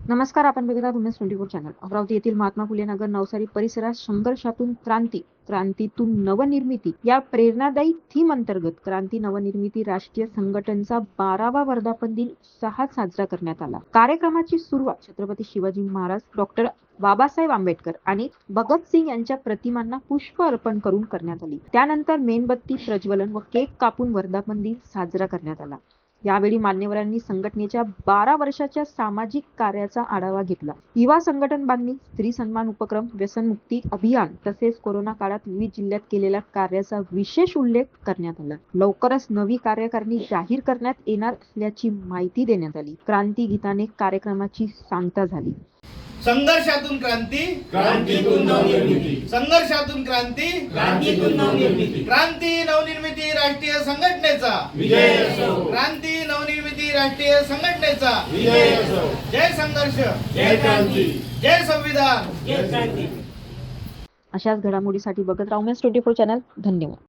नमस्कार, आपण बघत आहात उमेश 24 चॅनल. अमरावती येथील महात्मा फुले नगर नवसारी परिसरात संघर्षातून क्रांती, क्रांतीतून नवनिर्मिती या प्रेरणादायी थीम अंतर्गत क्रांती नवनिर्मिती राष्ट्रीय संघटनेचा 12वा वर्धापन दिन उत्साहात साजरा करण्यात आला. कार्यक्रमाची सुरुवात छत्रपती शिवाजी महाराज, डॉक्टर बाबासाहेब आंबेडकर आणि भगतसिंग यांच्या प्रतिमांना पुष्प अर्पण करून करण्यात आली. त्यानंतर मेणबत्ती प्रज्वलन व केक कापून वर्धापन दिन साजरा करण्यात आला. यावेळी मान्यवरांनी संघटनेच्या 12 वर्षाच्या सामाजिक कार्याचा आढावा घेतला. युवा संघटन बांधणी, स्त्री सन्मान उपक्रम, व्यसनमुक्ती अभियान तसेच कोरोना काळात विविध जिल्ह्यात केलेल्या कार्याचा विशेष उल्लेख करण्यात आला. लवकरच नवी कार्यकारिणी जाहीर करण्यात येणार असल्याची माहिती देण्यात आली. क्रांती गीताने कार्यक्रमाची सांगता झाली. संघर्षातून क्रांती, क्रांतीतून नवनिर्मिती. संघर्षातून क्रांती, क्रांतीतून नवनिर्मिती. क्रांती नवनिर्मिती राष्ट्रीय संघटनेचा विजय असो. क्रांती नवनिर्मिती राष्ट्रीय संघटनेचा विजय असो. जय संघर्ष, जय क्रांती, जय संविधान, जय क्रांती. अशाच घडामोडीसाठी बघत राहा उमेश 24 चॅनल. धन्यवाद.